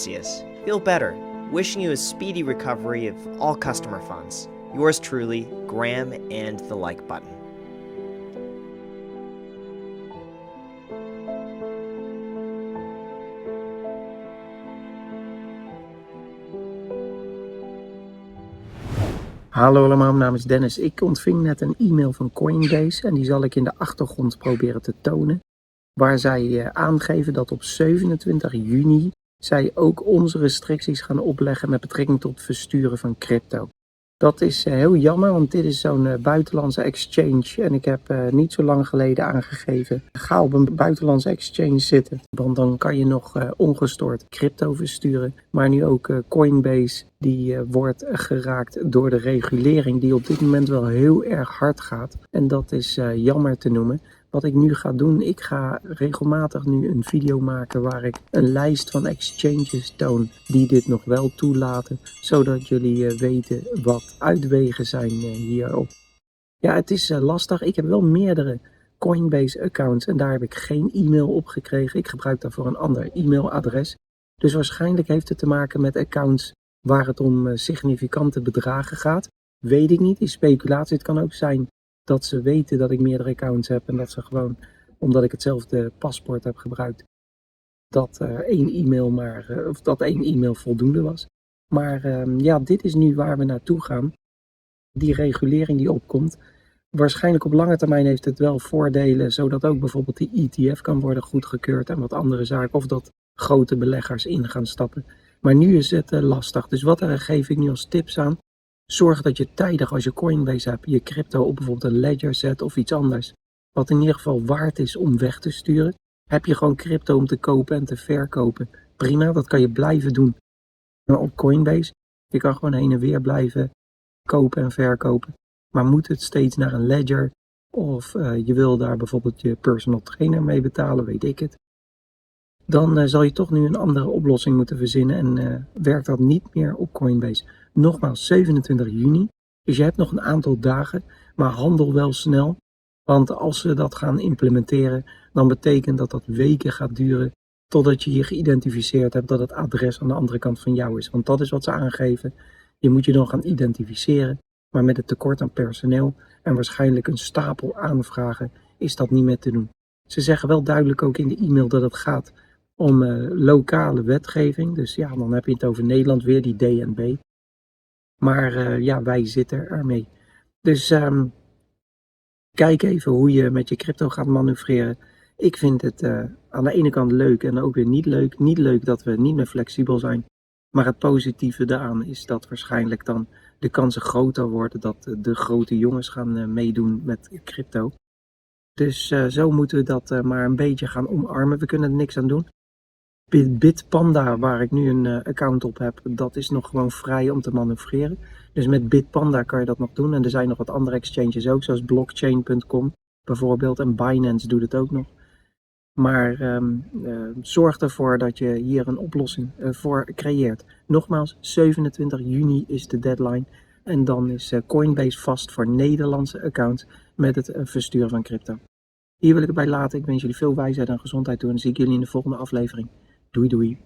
Celsius. Feel better. Wishing you a speedy recovery of all customer funds. Yours truly, Graham, and the like button. Hallo allemaal, mijn naam is Dennis. Ik ontving net een e-mail van Coinbase en die zal ik in de achtergrond proberen te tonen. Waar zij aangeven dat op 27 juni zij ook onze restricties gaan opleggen met betrekking tot versturen van crypto. Dat is heel jammer, want dit is zo'n buitenlandse exchange en ik heb niet zo lang geleden aangegeven, ga op een buitenlandse exchange zitten, want dan kan je nog ongestoord crypto versturen. Maar nu ook Coinbase, die wordt geraakt door de regulering die op dit moment wel heel erg hard gaat en dat is jammer te noemen. Wat ik nu ga doen, ik ga regelmatig nu een video maken waar ik een lijst van exchanges toon die dit nog wel toelaten, zodat jullie weten wat uitwegen zijn hierop. Ja, het is lastig. Ik heb wel meerdere Coinbase accounts en daar heb ik geen e-mail op gekregen. Ik gebruik daarvoor een ander e-mailadres. Dus waarschijnlijk heeft het te maken met accounts waar het om significante bedragen gaat. Weet ik niet, is speculatie. Het kan ook zijn dat ze weten dat ik meerdere accounts heb en dat ze gewoon, omdat ik hetzelfde paspoort heb gebruikt, dat één e-mail voldoende was. Maar ja, dit is nu waar we naartoe gaan. Die regulering die opkomt. Waarschijnlijk op lange termijn heeft het wel voordelen, zodat ook bijvoorbeeld die ETF kan worden goedgekeurd en wat andere zaken, of dat grote beleggers in gaan stappen. Maar nu is het lastig. Dus wat geef ik nu als tips aan? Zorg dat je tijdig, als je Coinbase hebt, je crypto op bijvoorbeeld een ledger zet of iets anders. Wat in ieder geval waard is om weg te sturen. Heb je gewoon crypto om te kopen en te verkopen? Prima, dat kan je blijven doen. Maar op Coinbase, je kan gewoon heen en weer blijven kopen en verkopen. Maar moet het steeds naar een ledger? Of je wil daar bijvoorbeeld je personal trainer mee betalen, weet ik het. Dan zal je toch nu een andere oplossing moeten verzinnen en werkt dat niet meer op Coinbase. Nogmaals, 27 juni, dus je hebt nog een aantal dagen, maar handel wel snel. Want als ze dat gaan implementeren, dan betekent dat dat weken gaat duren totdat je je geïdentificeerd hebt dat het adres aan de andere kant van jou is. Want dat is wat ze aangeven. Je moet je dan gaan identificeren, maar met het tekort aan personeel en waarschijnlijk een stapel aanvragen is dat niet meer te doen. Ze zeggen wel duidelijk ook in de e-mail dat het gaat om lokale wetgeving. Dus ja, dan heb je het over Nederland weer, die DNB. Maar ja, wij zitten ermee. Dus kijk even hoe je met je crypto gaat manoeuvreren. Ik vind het aan de ene kant leuk en ook weer niet leuk. Niet leuk dat we niet meer flexibel zijn. Maar het positieve daaraan is dat waarschijnlijk dan de kansen groter worden dat de grote jongens gaan meedoen met crypto. Dus zo moeten we dat maar een beetje gaan omarmen. We kunnen er niks aan doen. Bitpanda, waar ik nu een account op heb, dat is nog gewoon vrij om te manoeuvreren. Dus met Bitpanda kan je dat nog doen. En er zijn nog wat andere exchanges ook, zoals blockchain.com bijvoorbeeld. En Binance doet het ook nog. Maar zorg ervoor dat je hier een oplossing voor creëert. Nogmaals, 27 juni is de deadline. En dan is Coinbase vast voor Nederlandse accounts met het versturen van crypto. Hier wil ik het bij laten. Ik wens jullie veel wijsheid en gezondheid toe. En dan zie ik jullie in de volgende aflevering. Doei doei.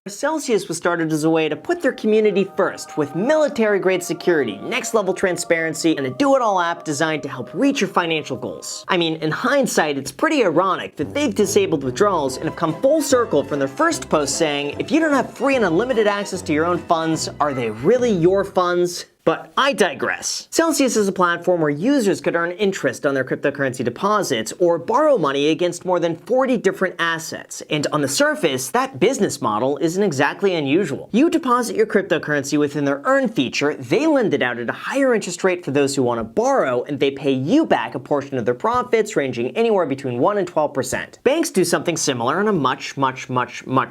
Celsius was started as a way to put their community first, with military-grade security, next-level transparency, and a do-it-all app designed to help reach your financial goals. I mean, in hindsight, it's pretty ironic that they've disabled withdrawals and have come full circle from their first post saying, if you don't have free and unlimited access to your own funds, are they really your funds? But I digress. Celsius is a platform where users could earn interest on their cryptocurrency deposits or borrow money against more than 40 different assets. And on the surface, that business model isn't exactly unusual. You deposit your cryptocurrency within their earn feature, they lend it out at a higher interest rate for those who want to borrow, and they pay you back a portion of their profits ranging anywhere between 1 and 12%. Banks do something similar on a much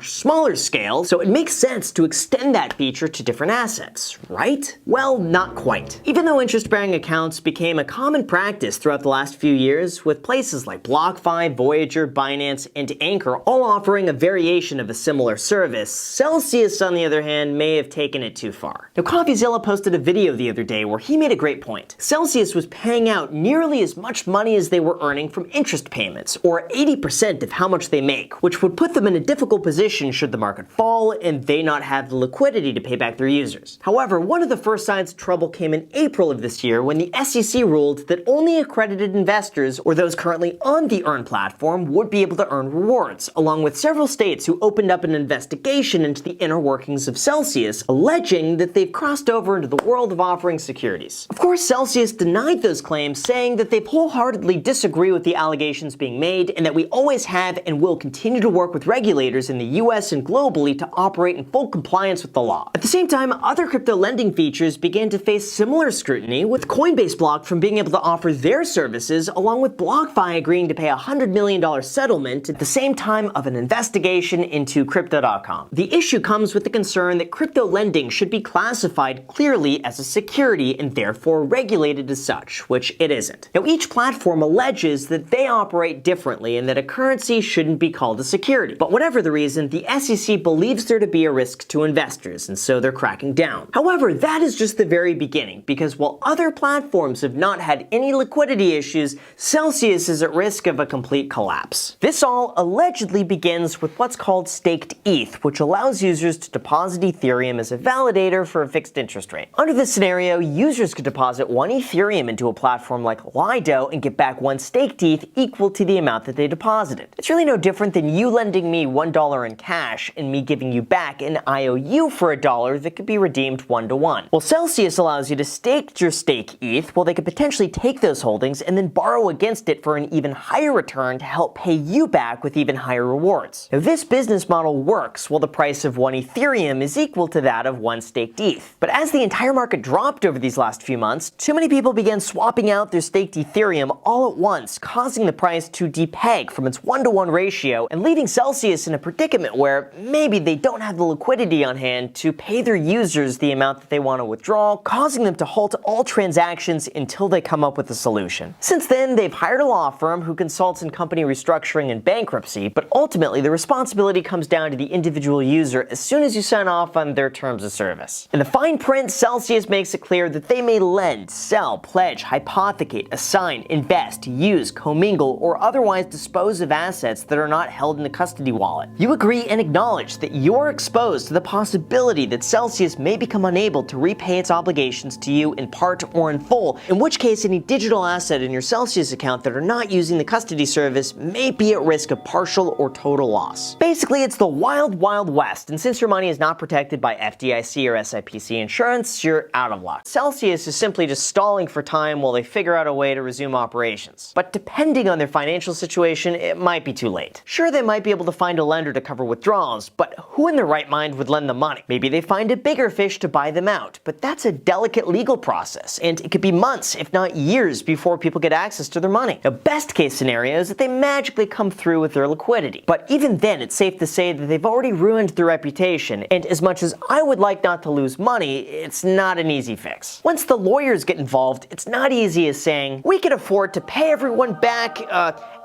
smaller scale, so it makes sense to extend that feature to different assets, right? Well, not quite. Even though interest-bearing accounts became a common practice throughout the last few years, with places like BlockFi, Voyager, Binance, and Anchor all offering a variation of a similar service, Celsius, on the other hand, may have taken it too far. Now, CoffeeZilla posted a video the other day where he made a great point. Celsius was paying out nearly as much money as they were earning from interest payments, or 80% of how much they make, which would put them in a difficult position should the market fall and they not have the liquidity to pay back their users. However, one of the first signs of trouble came in April of this year when the SEC ruled that only accredited investors, or those currently on the Earn platform, would be able to earn rewards, along with several states who opened up an investigation into the inner workings of Celsius, alleging that they've crossed over into the world of offering securities. Of course, Celsius denied those claims, saying that they wholeheartedly disagree with the allegations being made, and that we always have and will continue to work with regulators in the US and globally to operate in full compliance with the law. At the same time, other crypto lending features began to face similar scrutiny, with Coinbase blocked from being able to offer their services, along with BlockFi agreeing to pay a $100 million settlement at the same time of an investigation into Crypto.com. The issue comes with the concern that crypto lending should be classified clearly as a security and therefore regulated as such, which it isn't. Now, each platform alleges that they operate differently and that a currency shouldn't be called a security. But whatever the reason, the SEC believes there to be a risk to investors, and so they're cracking down. However, that is just the very beginning, because while other platforms have not had any liquidity issues, Celsius is at risk of a complete collapse. This all allegedly begins with what's called staked ETH, which allows users to deposit Ethereum as a validator for a fixed interest rate. Under this scenario, users could deposit 1 Ethereum into a platform like Lido and get back 1 staked ETH equal to the amount that they deposited. It's really no different than you lending me $1 in cash and me giving you back an IOU for $1 that could be redeemed 1-to-1. Well, Celsius allows you to stake your stake ETH, well, they could potentially take those holdings and then borrow against it for an even higher return to help pay you back with even higher rewards. Now, this business model works while the price of 1 Ethereum is equal to that of 1 staked ETH. But as the entire market dropped over these last few months, too many people began swapping out their staked Ethereum all at once, causing the price to depeg from its 1-to-1 ratio and leaving Celsius in a predicament where maybe they don't have the liquidity on hand to pay their users the amount that they want to withdraw, causing them to halt all transactions until they come up with a solution. Since then, they've hired a law firm who consults in company restructuring and bankruptcy, but ultimately the responsibility comes down to the individual user as soon as you sign off on their terms of service. In the fine print, Celsius makes it clear that they may lend, sell, pledge, hypothecate, assign, invest, use, commingle, or otherwise dispose of assets that are not held in the custody wallet. You agree and acknowledge that you're exposed to the possibility that Celsius may become unable to repay its obligations to you in part or in full, in which case any digital asset in your Celsius account that are not using the custody service may be at risk of partial or total loss. Basically, it's the wild, wild west, and since your money is not protected by FDIC or SIPC insurance, you're out of luck. Celsius is simply just stalling for time while they figure out a way to resume operations. But depending on their financial situation, it might be too late. Sure, they might be able to find a lender to cover withdrawals, but who in their right mind would lend them money? Maybe they find a bigger fish to buy them out, but that's a delicate legal process, and it could be months, if not years, before people get access to their money. The best case scenario is that they magically come through with their liquidity. But even then, it's safe to say that they've already ruined their reputation, and as much as I would like not to lose money, it's not an easy fix. Once the lawyers get involved, it's not easy as saying, we can afford to pay everyone back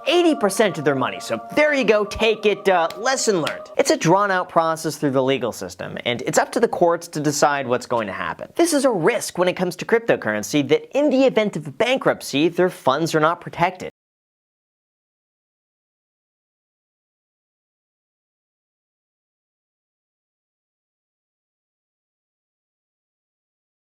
80% of their money, so there you go, take it, lesson learned. It's a drawn-out process through the legal system, and it's up to the courts to decide what's going to happen. This is a risk when it comes to cryptocurrency, that in the event of bankruptcy, their funds are not protected.